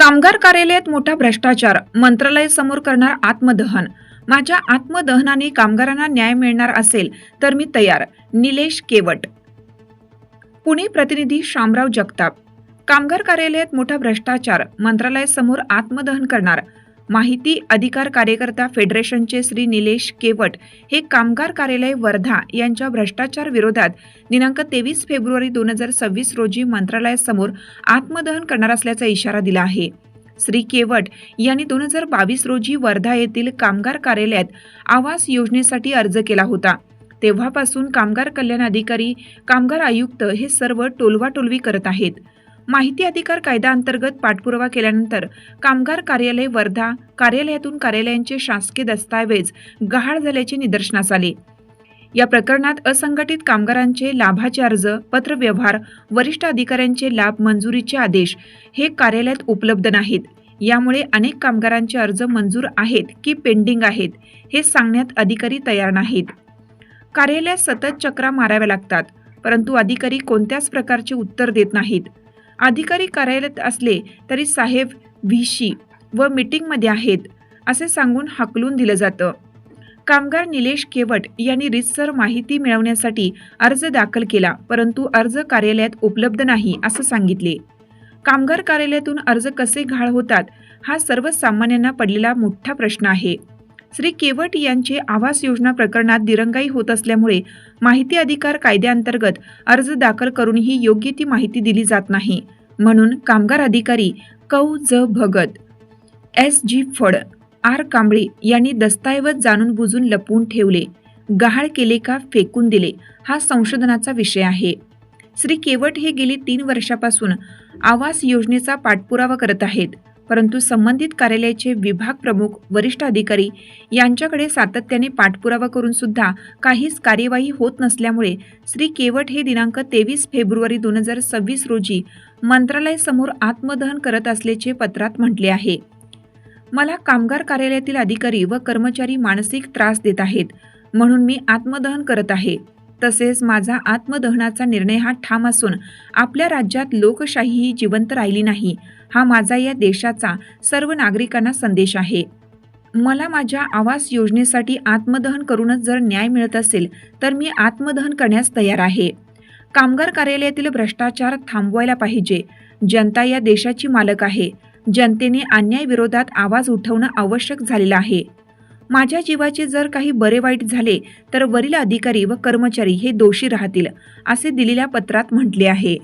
कामगार कार्यालयात मोठा भ्रष्टाचार, मंत्रालय समोर करणार आत्मदहन। माझ्या आत्मदहनाने कामगारांना न्याय मिळणार असेल तर मी तयार। निलेश केवट। पुणे प्रतिनिधी शामराव जगताप। कामगार कार्यालयात मोठा भ्रष्टाचार, मंत्रालय समोर आत्मदहन करणार। माहिती अधिकार कार्यकर्ता फेडरेशनचे श्री निलेश केवट हे कामगार कार्यालय वर्धा यांच्या भ्रष्टाचार विरोधात दिनांक 23 फेब्रुवारी 2026 रोजी मंत्रालयासमोर आत्मदहन करणार असल्याचा इशारा दिला आहे। श्री केवट यांनी 2022 रोजी वर्धा येथील कामगार कार्यालयात आवास योजनेसाठी अर्ज केला होता। तेव्हापासून कामगार कल्याण अधिकारी, कामगार आयुक्त हे सर्व टोलवाटोलवी करत आहेत। माहिती अधिकार कायदा अंतर्गत पाठपुरावा केल्यानंतर कामगार कार्यालय वर्धा कार्यालयातून कार्यालयांचे शासकीय दस्तावेज गहाळ झाल्याचे निदर्शनास आले। या प्रकरणात असंघटित कामगारांचे लाभाचे अर्ज, पत्रव्यवहार, वरिष्ठ अधिकाऱ्यांचे लाभ मंजुरीचे आदेश हे कार्यालयात उपलब्ध नाहीत। यामुळे अनेक कामगारांचे अर्ज मंजूर आहेत की पेंडिंग आहेत हे सांगण्यात अधिकारी तयार नाहीत। कार्यालयात सतत चक्रा माराव्या लागतात, परंतु अधिकारी कोणत्याच प्रकारचे उत्तर देत नाहीत। अधिकारी कार्यालयात असले तरी साहेब व्हीसी व मीटिंगमध्ये आहेत असे सांगून हाकलून दिलं जातं। कामगार निलेश केवट यांनी रीतसर माहिती मिळवण्यासाठी अर्ज दाखल केला, परंतु अर्ज कार्यालयात उपलब्ध नाही असं सांगितले। कामगार कार्यालयातून अर्ज कसे गहाळ होतात हा सर्वसामान्यांना पडलेला मोठा प्रश्न आहे। श्री केवट यांचे आवास योजना प्रकरणात दिरंगाई होत असल्यामुळे माहिती अधिकार कायद्याअंतर्गत अर्ज दाखल करूनही योग्य ती माहिती दिली जात नाही। म्हणून कामगार अधिकारी कौ.ज. भगत, एस.जी. फड, आर. कांबळे यांनी दस्तऐवज जाणून बुजून लपवून ठेवले, गहाळ केले का फेकून दिले हा संशोधनाचा विषय आहे। श्री केवट हे गेली 3 वर्षापासून आवास योजनेचा पाठपुरावा करत आहेत, परंतु संबंधित कार्यालयाचे विभाग प्रमुख, वरिष्ठ अधिकारी यांच्याकडे सातत्याने पाठपुरावा करून सुद्धा काहीच कार्यवाही होत नसल्यामुळे श्री केवट हे दिनांक 23 फेब्रुवारी 2026 रोजी मंत्रालयासमोर आत्मदहन करत असल्याचे पत्रात म्हटले आहे। मला कामगार कार्यालयातील अधिकारी व कर्मचारी मानसिक त्रास देत आहेत, म्हणून मी आत्मदहन करत आहे। तसेच माझा आत्मदहनाचा निर्णय हा ठाम असून आपल्या राज्यात लोकशाही ही जिवंत राहिली नाही हा माझा या देशाचा सर्व नागरिकांना संदेश आहे। मला माझ्या आवास योजनेसाठी आत्मदहन करूनच जर न्याय मिळत असेल तर मी आत्मदहन करण्यास तयार आहे। कामगार कार्यालयातील भ्रष्टाचार थांबवायला पाहिजे। जनता या देशाची मालक आहे। जनतेने अन्याय विरोधात आवाज उठवणं आवश्यक झालेलं आहे। माझ्या जीवाचे जर काही बरे वाईट झाले तर वरील अधिकारी व कर्मचारी हे दोषी राहतील असे दिलेल्या पत्रात म्हटले आहे।